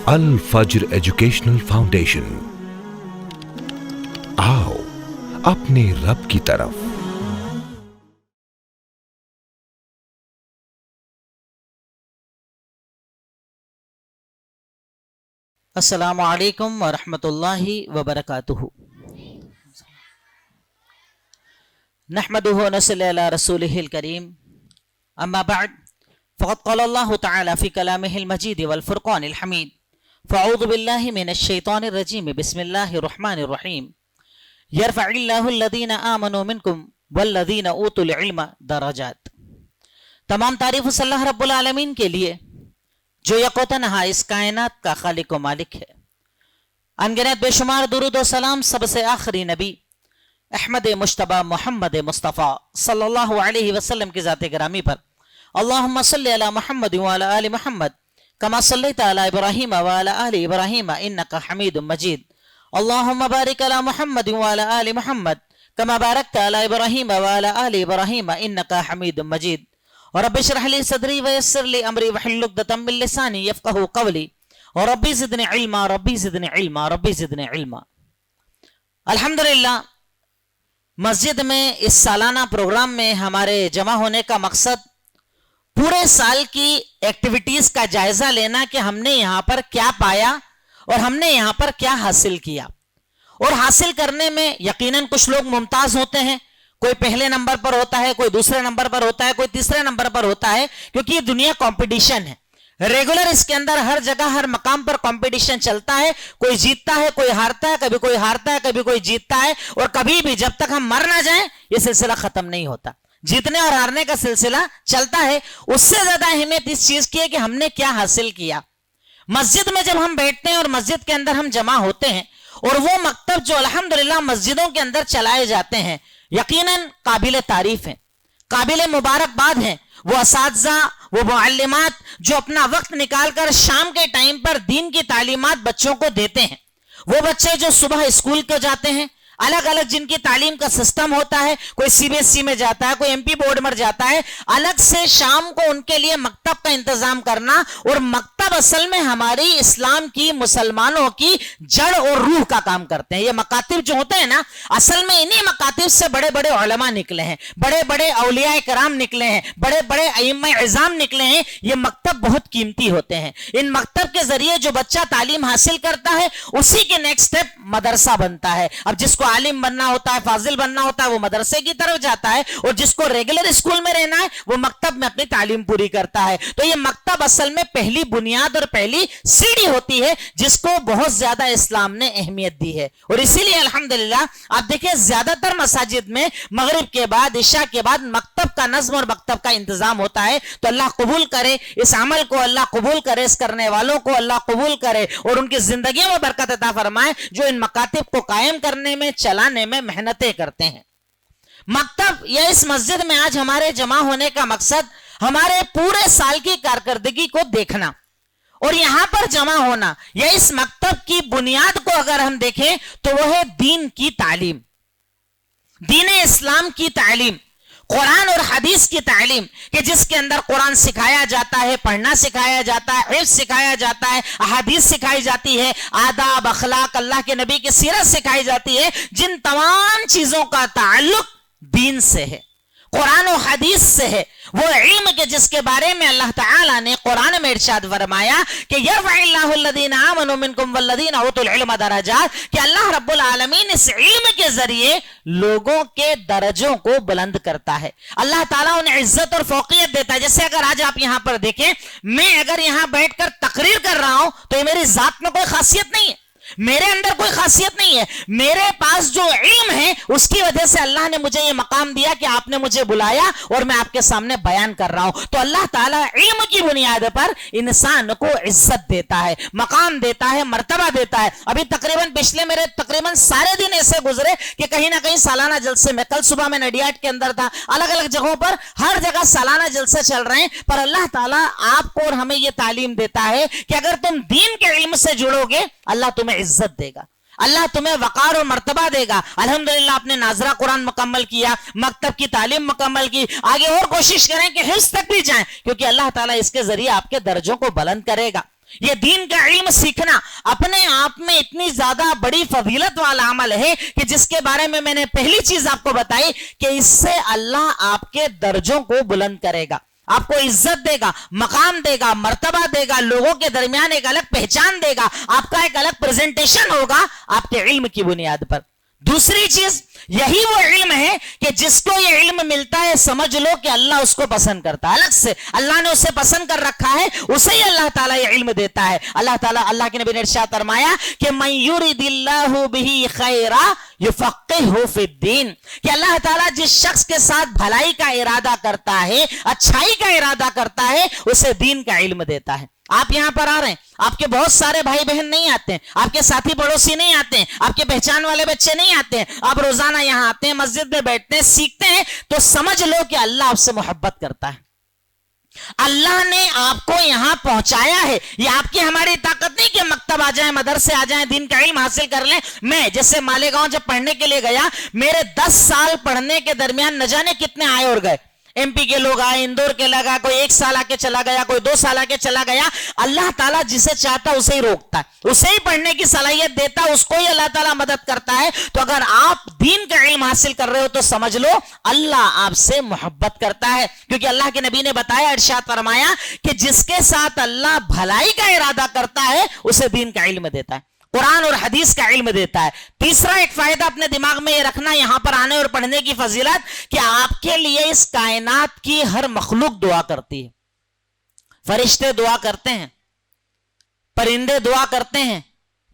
الفجر educational foundation, آؤ اپنے رب کی طرف۔ السلام علیکم ورحمۃ اللہ وبرکاتہ۔ نحمده ونصلی علی رسولہ الکریم، اما بعد فقد قال اللہ تعالی فی کلامہ المجید والفرقان الحمید، فاعوذ باللہ من الشیطان الرجیم، بسم اللہ الرحمن الرحیم۔ یرفع اللہ الذین آمنوا منکم والذین اوتوا العلم درجات۔ تمام تعریف اس اللہ رب العالمین کے لیے جو یک و تنہا اس کائنات کا خالق و مالک ہے۔ انگنت بے شمار درود و سلام سب سے آخری نبی احمد مجتبی محمد مصطفیٰ صلی اللہ علیہ وسلم کی ذات گرامی پر اللہم صلی علی محمد وعلی آل محمد کما صلیت علی ابراہیم وعلی آل ابراہیم انکا حمید مجید، اللہم بارک علی محمد وعلی آل محمد کما بارکت علی ابراہیم وعلی آل ابراہیم انکا حمید مجید، رب اشرح لی صدری ویسر لی امری واحلل عقدۃ من لسانی یفقہوا قولی، ربی زدنی علما ربی زدنی علما ربی زدنی علما۔ الحمدللہ مسجد میں اس سالانہ پروگرام میں ہمارے جمع ہونے کا مقصد پورے سال کی ایکٹیویٹیز کا جائزہ لینا کہ ہم نے یہاں پر کیا پایا اور ہم نے یہاں پر کیا حاصل کیا، اور حاصل کرنے میں یقیناً کچھ لوگ ممتاز ہوتے ہیں، کوئی پہلے نمبر پر ہوتا ہے، کوئی دوسرے نمبر پر ہوتا ہے، کوئی تیسرے نمبر پر ہوتا ہے، کیونکہ یہ دنیا کمپٹیشن ہے ریگولر، اس کے اندر ہر جگہ ہر مقام پر کمپٹیشن چلتا ہے، کوئی جیتتا ہے کوئی ہارتا ہے، کبھی کوئی ہارتا ہے کبھی کوئی جیتتا ہے، اور کبھی بھی جب تک ہم مر نہ جائیں یہ سلسلہ ختم نہیں ہوتا، جیتنے اور ہارنے کا سلسلہ چلتا ہے۔ اس سے زیادہ اہمیت اس چیز کی ہے کہ ہم نے کیا حاصل کیا۔ مسجد میں جب ہم بیٹھتے ہیں اور مسجد کے اندر ہم جمع ہوتے ہیں، اور وہ مکتب جو الحمدللہ مسجدوں کے اندر چلائے جاتے ہیں یقیناً قابل تعریف ہیں، قابل مبارکباد ہیں، وہ اساتذہ وہ معلمات جو اپنا وقت نکال کر شام کے ٹائم پر دین کی تعلیمات بچوں کو دیتے ہیں، وہ بچے جو صبح اسکول کو جاتے ہیں، الگ الگ جن کی تعلیم کا سسٹم ہوتا ہے، کوئی سی بی ایس سی میں جاتا ہے، کوئی ایم پی بورڈ میں جاتا ہے، الگ سے شام کو ان کے لیے مکتب کا انتظام کرنا، اور مکتب اصل میں ہماری اسلام کی مسلمانوں کی جڑ اور روح کا کام کرتے ہیں۔ یہ مکاتب جو ہوتے ہیں نا، اصل میں انہی مکاتب سے بڑے بڑے علماء نکلے ہیں، بڑے بڑے اولیاء کرام نکلے ہیں، بڑے بڑے ائمہ اعظام نکلے ہیں۔ یہ مکتب بہت قیمتی ہوتے ہیں، ان مکتب کے ذریعے جو بچہ تعلیم حاصل کرتا ہے اسی کے نیکسٹ سٹیپ مدرسہ بنتا ہے۔ اب جس کو عالم بننا ہوتا ہے، فاضل بننا ہوتا ہے، وہ مدرسے کی طرف جاتا ہے، اور جس کو ریگولر اسکول میں رہنا ہے وہ مکتب میں اپنی تعلیم پوری کرتا ہے۔ تو یہ مکتب اصل میں پہلی بنیاد اور پہلی سیڑھی ہوتی ہے جس کو بہت زیادہ اسلام نے اہمیت دی ہے، اور اسی لیے الحمدللہ آپ دیکھیں زیادہ تر مساجد میں مغرب کے بعد عشاء کے بعد مکتب کا نظم اور مکتب کا انتظام ہوتا ہے۔ تو اللہ قبول کرے اس عمل کو، اللہ قبول کرے اس کرنے والوں کو، اللہ قبول کرے اور ان کی زندگیوں میں برکت عطا فرمائے جو ان مکاتب کو قائم کرنے میں چلانے میں محنتیں کرتے ہیں۔ مکتب یا اس مسجد میں آج ہمارے جمع ہونے کا مقصد ہمارے پورے سال کی کارکردگی کو دیکھنا اور یہاں پر جمع ہونا، یا اس مکتب کی بنیاد کو اگر ہم دیکھیں تو وہ ہے دین کی تعلیم، دین اسلام کی تعلیم، قرآن اور حدیث کی تعلیم، کہ جس کے اندر قرآن سکھایا جاتا ہے، پڑھنا سکھایا جاتا ہے، حفظ سکھایا جاتا ہے، احادیث سکھائی جاتی ہے، آداب اخلاق اللہ کے نبی کی سیرت سکھائی جاتی ہے، جن تمام چیزوں کا تعلق دین سے ہے، قرآن و حدیث سے ہے، وہ علم کے جس کے بارے میں اللہ تعالیٰ نے قرآن میں ارشاد فرمایا کہ یرفع اللہ الذین آمنوا منکم والذین اوتوا العلم درجات، کہ اللہ رب العالمین اس علم کے ذریعے لوگوں کے درجوں کو بلند کرتا ہے، اللہ تعالیٰ انہیں عزت اور فوقیت دیتا ہے۔ جیسے اگر آج آپ یہاں پر دیکھیں، میں اگر یہاں بیٹھ کر تقریر کر رہا ہوں تو یہ میری ذات میں کوئی خاصیت نہیں ہے، میرے اندر کوئی خاصیت نہیں ہے، میرے پاس جو علم ہے اس کی وجہ سے اللہ نے مجھے یہ مقام دیا کہ آپ نے مجھے بلایا اور میں آپ کے سامنے بیان کر رہا ہوں۔ تو اللہ تعالیٰ علم کی بنیاد پر انسان کو عزت دیتا ہے، مقام دیتا ہے، مرتبہ دیتا ہے۔ ابھی پچھلے میرے تقریباً سارے دن ایسے گزرے کہ کہیں نہ کہیں سالانہ جلسے میں، کل صبح میں نڈیاٹ کے اندر تھا، الگ الگ جگہوں پر ہر جگہ سالانہ جلسے چل رہے ہیں، پر اللہ تعالیٰ آپ کو اور ہمیں یہ تعلیم دیتا ہے کہ اگر تم دین کے علم سے جڑو گے اللہ تمہیں عزت دے گا، اللہ تمہیں وقار اور مرتبہ دے گا. الحمدللہ آپ نے ناظرہ قرآن مکمل کیا, مکتب کی تعلیم مکمل کی, آگے اور کوشش کریں کہ حفظ تک بھی جائیں, کیونکہ اللہ تعالیٰ اس کے ذریعے آپ کے درجوں کو بلند کرے گا. یہ دین کا علم سیکھنا اپنے آپ میں اتنی زیادہ بڑی فضیلت والا عمل ہے کہ جس کے بارے میں نے پہلی چیز آپ کو بتائی کہ اس سے اللہ آپ کے درجوں کو بلند کرے گا, آپ کو عزت دے گا, مقام دے گا, مرتبہ دے گا, لوگوں کے درمیان ایک الگ پہچان دے گا, آپ کا ایک الگ پریزنٹیشن ہوگا آپ کے علم کی بنیاد پر. دوسری چیز, یہی وہ علم ہے کہ جس کو یہ علم ملتا ہے سمجھ لو کہ اللہ اس کو پسند کرتا ہے, الگ سے اللہ نے اسے پسند کر رکھا ہے, اسے ہی اللہ تعالیٰ یہ علم دیتا ہے. اللہ تعالیٰ, اللہ کے نبی نے ارشاد فرمایا کہ من یرد اللہ بہ خیرا یفقہہ فی الدین, کہ اللہ تعالیٰ جس شخص کے ساتھ بھلائی کا ارادہ کرتا ہے, اچھائی کا ارادہ کرتا ہے, اسے دین کا علم دیتا ہے. آپ یہاں پر آ رہے ہیں, آپ کے بہت سارے بھائی بہن نہیں آتے ہیں, آپ کے ساتھی پڑوسی نہیں آتے ہیں, آپ کے پہچان والے بچے نہیں آتے ہیں, آپ روزانہ یہاں آتے ہیں, مسجد میں بیٹھتے ہیں, سیکھتے ہیں, تو سمجھ لو کہ اللہ آپ سے محبت کرتا ہے. اللہ نے آپ کو یہاں پہنچایا ہے. یہ آپ کی ہماری طاقت نہیں کہ مکتب آ جائیں, مدرسے آ جائیں, دین کا علم حاصل کر لیں. میں جیسے مالیگاؤں جب پڑھنے کے لیے گیا, میرے 10 سال پڑھنے کے درمیان نہ جانے کتنے آئے اور گئے. ایم پی کے لوگ آئے, اندور کے لگا, کوئی 1 سال آ کے چلا گیا, کوئی 2 سال آ کے چلا گیا. اللہ تعالیٰ جسے چاہتا اسے ہی روکتا ہے, اسے ہی پڑھنے کی صلاحیت دیتا ہے, اس کو ہی اللہ تعالیٰ مدد کرتا ہے. تو اگر آپ دین کا علم حاصل کر رہے ہو تو سمجھ لو اللہ آپ سے محبت کرتا ہے, کیونکہ اللہ کے نبی نے بتایا, ارشاد فرمایا کہ جس کے ساتھ اللہ بھلائی کا ارادہ کرتا ہے اسے دین کا علم دیتا ہے, قرآن اور حدیث کا علم دیتا ہے. تیسرا ایک فائدہ اپنے دماغ میں یہ رکھنا یہاں پر آنے اور پڑھنے کی فضیلت, کہ آپ کے لیے اس کائنات کی ہر مخلوق دعا کرتی ہے. فرشتے دعا کرتے ہیں, پرندے دعا کرتے ہیں,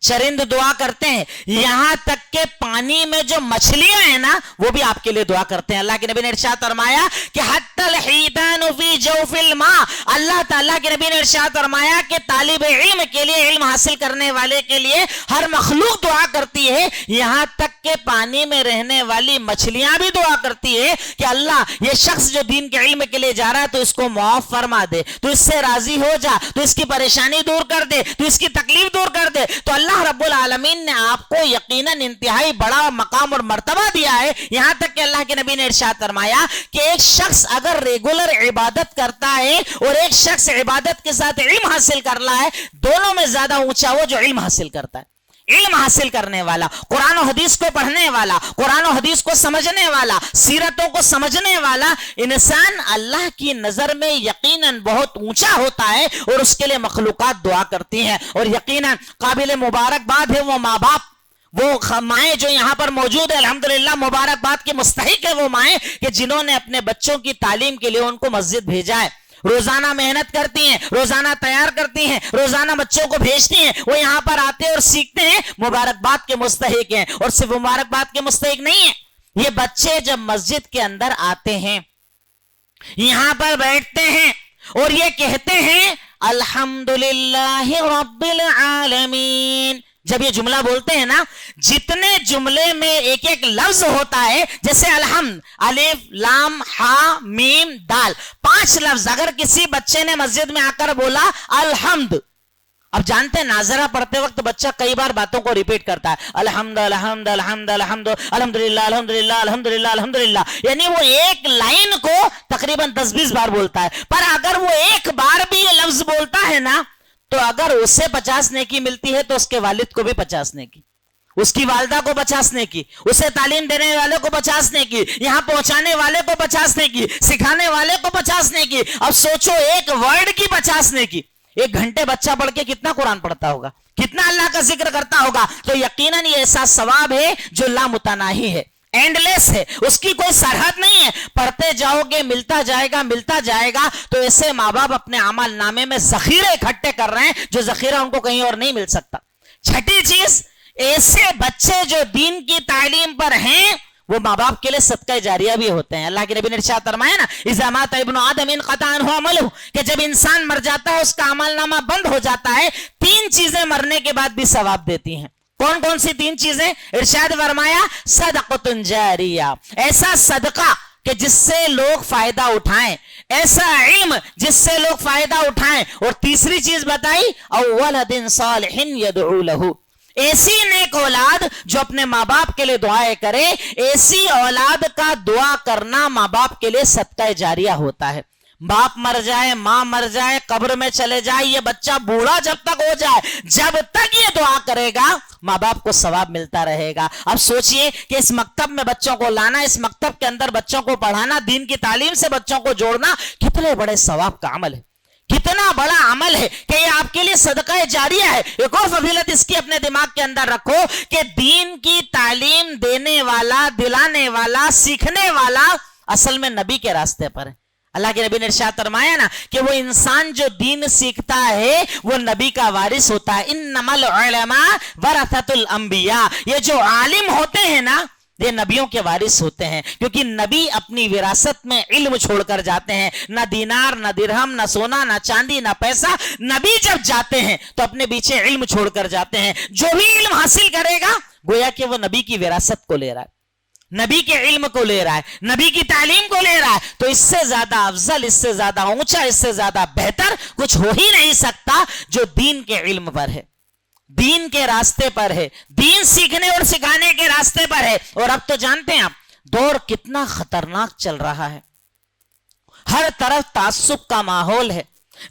چرند دعا کرتے ہیں, یہاں تک کہ پانی میں جو مچھلیاں ہیں نا وہ بھی آپ کے لیے دعا کرتے ہیں. اللہ کے نبی نے ارشاد فرمایا کہ حتی الحیتان فی جوف الماء, اللہ تعالیٰ کے نبی نے ارشاد فرمایا کہ طالب علم کے لیے, علم حاصل کرنے والے کے لیے ہر مخلوق دعا کرتی ہے, یہاں تک کہ پانی میں رہنے والی مچھلیاں بھی دعا کرتی ہے کہ اللہ یہ شخص جو دین کے علم کے لیے جا رہا ہے تو اس کو معاف فرما دے, تو اس سے راضی ہو جا, تو اس کی پریشانی دور کر دے, تو اس کی تکلیف دور کر دے. تو اللہ رب العالمین نے آپ کو یقیناً انتہائی بڑا مقام اور مرتبہ دیا ہے. یہاں تک کہ اللہ کے نبی نے ارشاد فرمایا کہ ایک شخص اگر ریگولر عبادت کرتا ہے اور ایک شخص عبادت کے ساتھ علم حاصل کر رہا ہے, دونوں میں زیادہ اونچا وہ جو علم حاصل کرتا ہے. علم حاصل کرنے والا, قرآن و حدیث کو پڑھنے والا, قرآن و حدیث کو سمجھنے والا, سیرتوں کو سمجھنے والا انسان اللہ کی نظر میں یقیناً بہت اونچا ہوتا ہے, اور اس کے لیے مخلوقات دعا کرتی ہیں. اور یقیناً قابل مبارکباد ہے وہ ماں باپ, وہ مائیں جو یہاں پر موجود ہے, الحمدللہ مبارکباد کے مستحق ہے وہ مائیں کہ جنہوں نے اپنے بچوں کی تعلیم کے لیے ان کو مسجد بھیجا ہے. روزانہ محنت کرتی ہیں, روزانہ تیار کرتی ہیں, روزانہ بچوں کو بھیجتی ہیں, وہ یہاں پر آتے اور سیکھتے ہیں, مبارکباد کے مستحق ہیں. اور صرف مبارکباد کے مستحق نہیں ہیں, یہ بچے جب مسجد کے اندر آتے ہیں, یہاں پر بیٹھتے ہیں اور یہ کہتے ہیں الحمدللہ رب العالمین, جب یہ جملہ بولتے ہیں نا, جتنے جملے میں ایک ایک لفظ ہوتا ہے, جیسے الحمد, الف لام ہا میم دال, 5 لفظ, اگر کسی بچے نے مسجد میں آ کر بولا الحمد, اب جانتے ہیں ناظرہ پڑھتے وقت بچہ کئی بار باتوں کو ریپیٹ کرتا ہے, الحمد الحمد الحمد الحمد الحمدللہ الحمدللہ الحمدللہ الحمدللہ, یعنی وہ ایک لائن کو تقریباً 10-20 بار بولتا ہے. پر اگر وہ ایک بار بھی یہ لفظ بولتا ہے نا, تو اگر اسے 50 نیکی ملتی ہے تو اس کے والد کو بھی 50 نیکی, اس کی والدہ کو 50 نیکی, اسے تعلیم دینے والے کو 50 نیکی, یہاں پہنچانے والے کو 50 نیکی, سکھانے والے کو 50 نیکی. اب سوچو ایک ورڈ کی 50 نیکی. 1 گھنٹے بچہ پڑھ کے کتنا قرآن پڑھتا ہوگا, کتنا اللہ کا ذکر کرتا ہوگا. تو یقیناً یہ ایسا ثواب ہے جو لامتناہی ہے, اینڈ لیس ہے, اس کی کوئی سرحد نہیں ہے. پڑھتے جاؤ گے, ملتا جائے گا ملتا جائے گا. تو ایسے ماں باپ اپنے اعمال نامے میں ذخیرے اکٹھے کر رہے ہیں جو ذخیرہ ان کو کہیں اور نہیں مل سکتا. چھٹی چیز, ایسے بچے جو دین کی تعلیم پر ہیں وہ ماں باپ کے لیے صدقہ جاریہ بھی ہوتے ہیں. اللہ کے نبی نے ارشاد فرمایا نا, اذا مات ابن آدم انقطع عنہ عملہ, کہ جب انسان مر جاتا ہے اس کا عمل نامہ بند ہو جاتا ہے. 3 چیزیں مرنے کے بعد بھی ثواب دیتی ہیں. کون کون سی 3 چیزیں؟ ارشاد فرمایا صدقۃ جاریہ, ایسا صدقہ کہ جس سے لوگ فائدہ اٹھائیں, ایسا علم جس سے لوگ فائدہ اٹھائیں. اور تیسری چیز بتائی, او ولد صالح یدعو لہ, ایسی نیک اولاد جو اپنے ماں باپ کے لیے دعائیں کرے، ایسی اولاد کا دعا کرنا ماں باپ کے لیے صدقہ جاریہ ہوتا ہے. باپ مر جائے، ماں مر جائے، قبر میں چلے جائے، یہ بچہ بوڑھا جب تک ہو جائے، جب تک یہ دعا کرے گا ماں باپ کو ثواب ملتا رہے گا. اب سوچئے کہ اس مکتب میں بچوں کو لانا، اس مکتب کے اندر بچوں کو پڑھانا، دین کی تعلیم سے بچوں کو جوڑنا کتنے بڑے ثواب کا عمل ہے، کتنا بڑا عمل ہے کہ یہ آپ کے لیے صدقہ جاریہ ہے. ایک اور فضیلت اس کی اپنے دماغ کے اندر رکھو کہ دین کی تعلیم دینے والا، دلانے والا، سیکھنے والا اصل میں نبی کے راستے پر ہے. اللہ کے نبی نے ارشاد فرمایا نا کہ وہ انسان جو دین سیکھتا ہے وہ نبی کا وارث ہوتا ہے. انما العلماء ورثۃ الانبیاء، یہ جو عالم ہوتے ہیں نا یہ نبیوں کے وارث ہوتے ہیں، کیونکہ نبی اپنی وراثت میں علم چھوڑ کر جاتے ہیں. نہ دینار، نہ درہم، نہ سونا، نہ چاندی، نہ پیسہ. نبی جب جاتے ہیں تو اپنے پیچھے علم چھوڑ کر جاتے ہیں. جو بھی علم حاصل کرے گا گویا کہ وہ نبی کی وراثت کو لے رہا ہے، نبی کے علم کو لے رہا ہے، نبی کی تعلیم کو لے رہا ہے. تو اس سے زیادہ افضل، اس سے زیادہ اونچا، اس سے زیادہ بہتر کچھ ہو ہی نہیں سکتا جو دین کے علم پر ہے، دین کے راستے پر ہے، دین سیکھنے اور سکھانے کے راستے پر ہے. اور اب تو جانتے ہیں آپ دور کتنا خطرناک چل رہا ہے، ہر طرف تعصب کا ماحول ہے،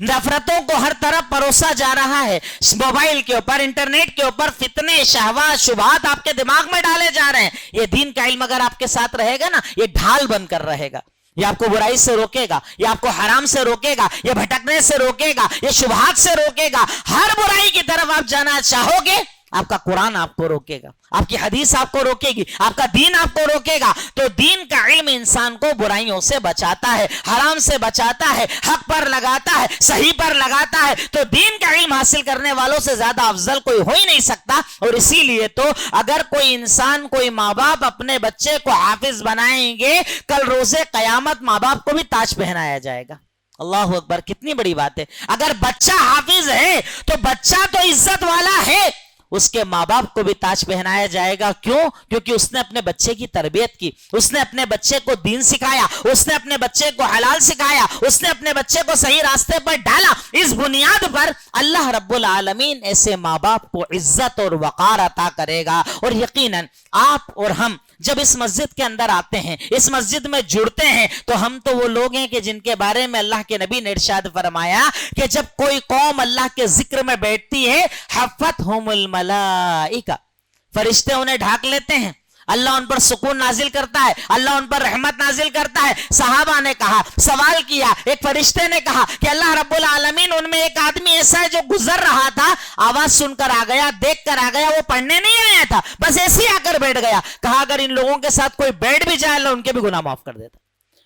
نفرتوں کو ہر طرف پروسا جا رہا ہے. موبائل کے اوپر، انٹرنیٹ کے اوپر فتنے، شہوات، شبہات آپ کے دماغ میں ڈالے جا رہے ہیں. یہ دین کا علم اگر آپ کے ساتھ رہے گا نا یہ ڈھال بن کر رہے گا، یہ آپ کو برائی سے روکے گا، یہ آپ کو حرام سے روکے گا، یہ بھٹکنے سے روکے گا، یہ شبہات سے روکے گا. ہر برائی کی طرف آپ جانا چاہو گے آپ کا قرآن آپ کو روکے گا، آپ کی حدیث آپ کو روکے گی، آپ کا دین آپ کو روکے گا. تو دین کا علم انسان کو برائیوں سے بچاتا ہے، حرام سے بچاتا ہے، حق پر لگاتا ہے، صحیح پر لگاتا ہے. تو دین کا علم حاصل کرنے والوں سے زیادہ افضل کوئی ہو ہی نہیں سکتا. اور اسی لیے تو اگر کوئی انسان، کوئی ماں باپ اپنے بچے کو حافظ بنائیں گے، کل روز قیامت ماں باپ کو بھی تاج پہنایا جائے گا. اللہ اکبر، کتنی بڑی بات ہے. اگر بچہ حافظ ہے تو بچہ تو عزت والا ہے، اس کے ماں باپ کو بھی تاج پہنایا جائے گا. کیوں؟ کیونکہ اس نے اپنے بچے کی تربیت کی، اس نے اپنے بچے کو دین سکھایا، اس نے اپنے بچے کو حلال سکھایا، اس نے اپنے بچے کو صحیح راستے پر ڈالا. اس بنیاد پر اللہ رب العالمین ایسے ماں باپ کو عزت اور وقار عطا کرے گا. اور یقیناً آپ اور ہم جب اس مسجد کے اندر آتے ہیں، اس مسجد میں جڑتے ہیں، تو ہم تو وہ لوگ ہیں کہ جن کے بارے میں اللہ کے نبی نے ارشاد فرمایا کہ جب کوئی قوم اللہ کے ذکر میں بیٹھتی ہے حفتہم الملائکہ، فرشتے انہیں ڈھانک لیتے ہیں، اللہ ان پر سکون نازل کرتا ہے، اللہ ان پر رحمت نازل کرتا ہے. صحابہ نے کہا، سوال کیا، ایک فرشتے نے کہا کہ اللہ رب العالمین ان میں ایک آدمی ایسا ہے جو گزر رہا تھا، آواز سن کر آ گیا، دیکھ کر آ گیا، وہ پڑھنے نہیں آیا تھا، بس ایسے ہی آ کر بیٹھ گیا. کہا اگر ان لوگوں کے ساتھ کوئی بیٹھ بھی جائے اللہ ان کے بھی گناہ معاف کر دیتا،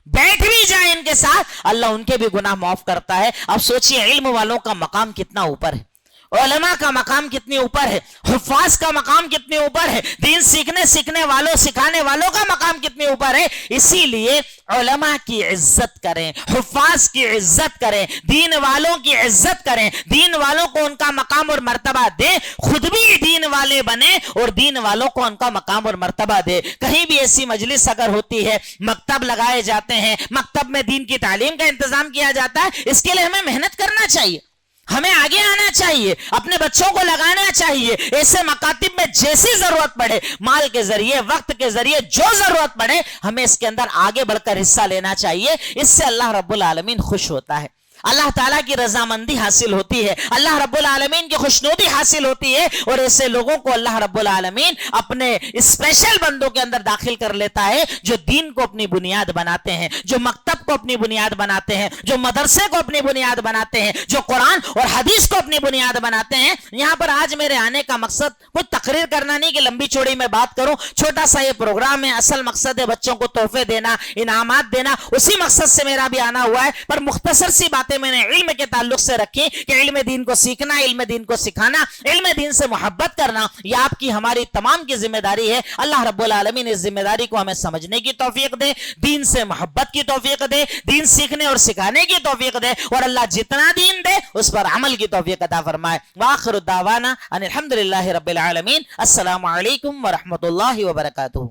بیٹھ بھی جائے ان کے ساتھ اللہ ان کے بھی گناہ معاف کرتا ہے. اب سوچئے علم والوں کا مقام کتنا اوپر ہے، علماء کا مقام کتنی اوپر ہے، حفاظ کا مقام کتنے اوپر ہے، دین سیکھنے والوں، سکھانے والوں کا مقام کتنے اوپر ہے. اسی لیے علماء کی عزت کریں، حفاظ کی عزت کریں، دین والوں کی عزت کریں، دین والوں کو ان کا مقام اور مرتبہ دیں، خود بھی دین والے بنے اور دین والوں کو ان کا مقام اور مرتبہ دے. کہیں بھی ایسی مجلس اگر ہوتی ہے، مکتب لگائے جاتے ہیں، مکتب میں دین کی تعلیم کا انتظام کیا جاتا ہے، اس کے لیے ہمیں محنت کرنا چاہیے، ہمیں آگے آنا چاہیے، اپنے بچوں کو لگانا چاہیے. ایسے مکاتب میں جیسی ضرورت پڑے، مال کے ذریعے، وقت کے ذریعے، جو ضرورت پڑے ہمیں اس کے اندر آگے بڑھ کر حصہ لینا چاہیے. اس سے اللہ رب العالمین خوش ہوتا ہے، اللہ تعالیٰ کی رضامندی حاصل ہوتی ہے، اللہ رب العالمین کی خوشنودی حاصل ہوتی ہے. اور ایسے لوگوں کو اللہ رب العالمین اپنے اسپیشل بندوں کے اندر داخل کر لیتا ہے جو دین کو اپنی بنیاد بناتے ہیں، جو مکتب کو اپنی بنیاد بناتے ہیں، جو مدرسے کو اپنی بنیاد بناتے ہیں، جو قرآن اور حدیث کو اپنی بنیاد بناتے ہیں. یہاں پر آج میرے آنے کا مقصد کچھ تقریر کرنا نہیں کہ لمبی چوڑی میں بات کروں، چھوٹا سا یہ پروگرام ہے. اصل مقصد ہے بچوں کو تحفے دینا، انعامات دینا، اسی مقصد سے میرا بھی آنا ہوا ہے. پر مختصر سی باتیں میں نے علم کے تعلق سے رکھی کہ علم دین کو سیکھنا، علم دین کو سکھانا، علم دین سے محبت کرنا، یہ آپ کی ہماری تمام کی ذمہ داری ہے. اللہ رب العالمین اس ذمہ داری کو ہمیں سمجھنے کی توفیق دے، دین سے محبت کی توفیق دے، دین سیکھنے اور سکھانے کی توفیق دے، اور اللہ جتنا دین دے اس پر عمل کی توفیق عطا فرمائے. وآخر دعوانا ان الحمدللہ رب العالمین. السلام علیکم ورحمۃ اللہ وبرکاتہ.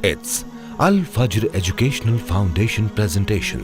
It's Al Fajr Educational Foundation presentation.